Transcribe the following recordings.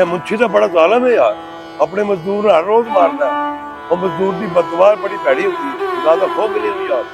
ये मुंशी तो बड़ा जालिम है यार, अपने मजदूर हर रोज मारता है और मजदूर की बददुआ बड़ी भैड़ी होती है। ज्यादा खो मिली हुई यार।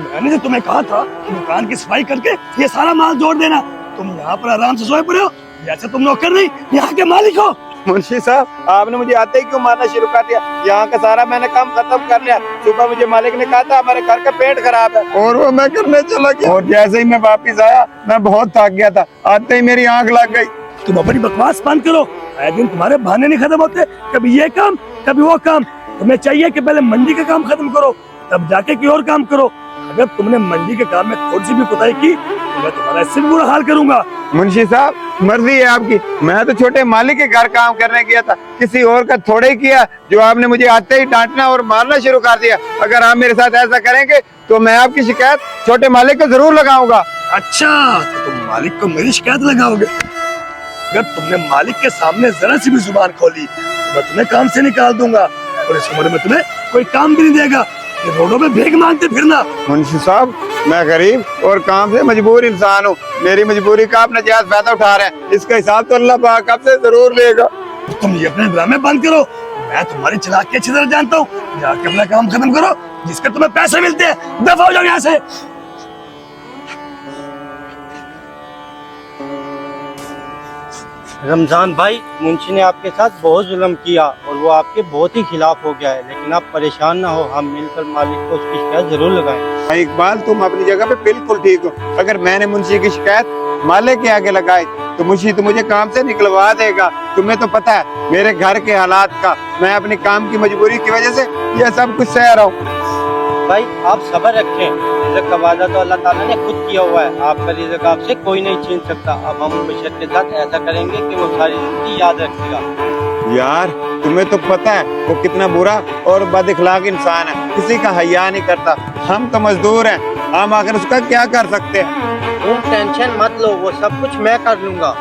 मैंने जो तुम्हें कहा था कि दुकान की सफाई करके ये सारा माल जोड़ देना, तुम यहाँ पर आराम से सोए पड़े हो जैसे तुम नौकर नहीं यहाँ के मालिक हो। मुंशी साहब, आपने मुझे आते ही क्यों मारना शुरू कर दिया? यहाँ का सारा मैंने काम खत्म कर लिया। सुबह मुझे मालिक ने कहा था हमारे घर का पेट खराब है और वो मैं करने चला गया, और जैसे ही मैं वापिस आया मैं बहुत थक गया था। आते ही मेरी आंख लग गई। तुम अपनी बकवास बंद करो, आए दिन तुम्हारे बहाने नहीं खत्म होते, कभी ये काम कभी वो काम। तुम्हें चाहिए कि पहले मंडी का काम खत्म करो तब जाके कोई और काम करो। अगर तुमने मंडी के काम में थोड़ी सी भी कुताही की तो मैं तुम्हारा इससे भी बुरा हाल करूंगा। मुंशी साहब, मर्जी है आपकी, मैं तो छोटे मालिक के घर काम करने गया था, किसी और का थोड़े ही किया जो आपने मुझे आते ही डांटना और मारना शुरू कर दिया। अगर आप मेरे साथ ऐसा करेंगे तो मैं आपकी शिकायत छोटे मालिक को जरूर लगाऊंगा। अच्छा, तो तुम मालिक को मेरी शिकायत लगाओगे? अगर तुमने मालिक के सामने जरा सी भी जुबान खोली तो मैं तुम्हें काम से निकाल दूंगा और इस उम्र में तुम्हें कोई काम भी नहीं देगा। ये रोडों में भीख मांगते फिरना। मुंशी साहब, मैं गरीब और काम से मजबूर इंसान हूँ, मेरी मजबूरी का आप नाजायज फायदा उठा रहे हैं, इसका हिसाब तो अल्लाह पाक आपसे जरूर लेगा। तुम ये अपने ड्रामे बंद करो, मैं तुम्हारी चालाकी अच्छी तरह जानता हूँ। जाके अपना काम खत्म करो, जिसके तुम्हें पैसे मिलते हैं। दफा हो जाओ यहाँ से। रमजान भाई, मुंशी ने आपके साथ बहुत जुल्म किया और वो आपके बहुत ही खिलाफ हो गया है, लेकिन आप परेशान ना हो, हम मिलकर मालिक को उसकी शिकायत जरूर लगाएं। इकबाल, तुम अपनी जगह पे बिल्कुल ठीक हो। अगर मैंने मुंशी की शिकायत मालिक के आगे लगाई तो मुंशी तो मुझे काम से निकलवा देगा। तुम्हें तो पता है मेरे घर के हालात का, मैं अपने काम की मजबूरी की वजह से ये सब कुछ सह रहा हूँ। भाई आप सब्र रखें, रिज़्क़ का वादा तो अल्लाह ताला ने खुद किया हुआ है, आपका रिज़्क़ आपसे कोई नहीं छीन सकता। अब हम बशर के साथ ऐसा करेंगे कि वो सारी जिंदगी याद रखेगा। यार, तुम्हें तो पता है वो कितना बुरा और बदअखलाक इंसान है, किसी का हया नहीं करता। हम तो मजदूर हैं, हम आकर उसका क्या कर सकते हैं? तुम टेंशन मत लो, वो सब कुछ मैं कर लूंगा।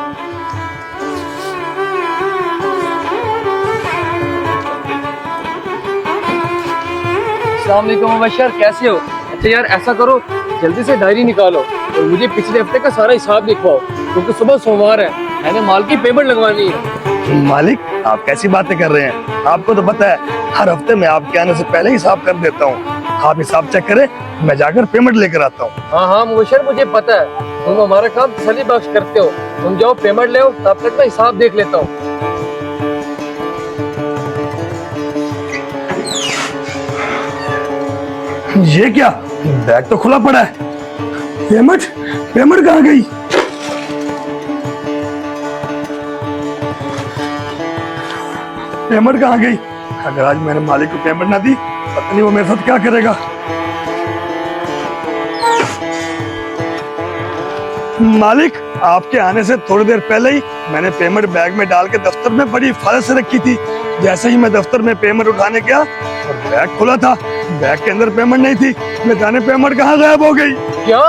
अस्सलाम वालेकुम मुबशर, कैसे हो? अच्छा यार, ऐसा करो जल्दी से डायरी निकालो और मुझे पिछले हफ्ते का सारा हिसाब लिखवाओ, क्योंकि सुबह सोमवार है, मैंने माल की पेमेंट लगवानी है। मालिक, आप कैसी बातें कर रहे हैं? आपको तो पता है हर हफ्ते मैं आपके आने से पहले हिसाब कर देता हूँ। आप हिसाब चेक करें, मैं जाकर पेमेंट लेकर आता हूँ। हाँ हाँ मुबशर, मुझे पता है, तुम हमारा काम तसल्ली बख्श करते हो। तुम जाओ पेमेंट ले आओ, तब तक मैं हिसाब देख लेता हूँ। ये क्या, बैग तो खुला पड़ा है। पेमेंट पेमेंट कहाँ गई? पेमेंट कहाँ गई? अगर आज मैंने मालिक को पेमेंट ना दी, पता नहीं वो मेरे साथ क्या करेगा। मालिक, आपके आने से थोड़ी देर पहले ही मैंने पेमेंट बैग में डाल के दफ्तर में बड़ी हिफाजत से रखी थी। जैसे ही मैं दफ्तर में पेमेंट उठाने गया और बैग खुला था, बैग के अंदर पेमेंट नहीं थी। न जाने पेमेंट कहाँ गायब हो गई। क्या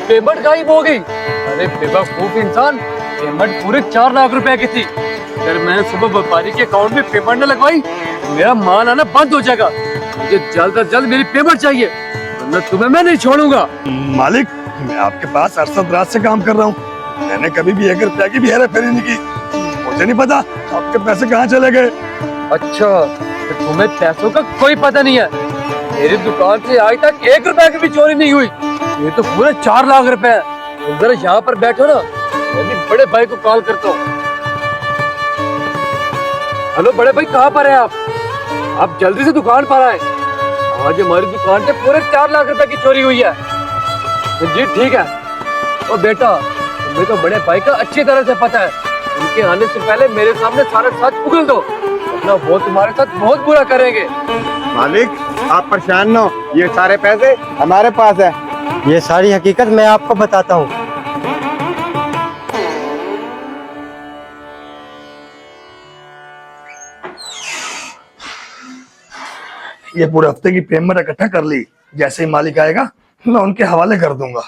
पेमेंट गायब हो गई? अरे बेवकूफ इंसान, पेमेंट पूरे 4 लाख रुपए की थी। अगर मैंने सुबह व्यापारी के अकाउंट में पेमेंट न लगवाई तो मेरा माल आना बंद हो जाएगा। मुझे जल्द से जल्द मेरी पेमेंट चाहिए, वरना तुम्हें मैं नहीं छोड़ूंगा। मालिक, मैं आपके पास अरसद रात से काम कर रहा हूँ, मैंने कभी भी 1 रुपया की भी हेरा फेरी नहीं की। मुझे नहीं पता आपके पैसे कहाँ चले गए। अच्छा, तो तुम्हें पैसों का कोई पता नहीं है? मेरी दुकान से आज तक 1 रुपए की भी चोरी नहीं हुई, ये तो पूरे 4 लाख रुपए है। तुम जरा यहाँ पर बैठो ना, मैं भी बड़े भाई को कॉल करता हूँ। हेलो बड़े भाई, कहाँ पर हैं आप? आप जल्दी से दुकान पर आए, आज हमारी दुकान से पूरे 4 लाख रुपए की चोरी हुई है। तो जी ठीक है। ओ बेटा, तुम्हें तो बड़े भाई का अच्छी तरह से पता है, उनके आने से पहले मेरे सामने सारा सच उगल दो, वरना वो तुम्हारे साथ बहुत बुरा करेंगे। मालिक, आप परेशान न हो, ये सारे पैसे हमारे पास है। ये सारी हकीकत मैं आपको बताता हूँ। ये पूरे हफ्ते की पेमेंट इकट्ठा कर ली, जैसे ही मालिक आएगा मैं उनके हवाले कर दूंगा।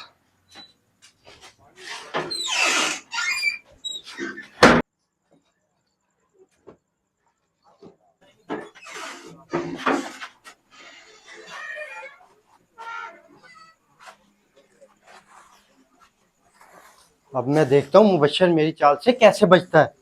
अब मैं देखता हूँ मुबश्शिर मेरी चाल से कैसे बचता है।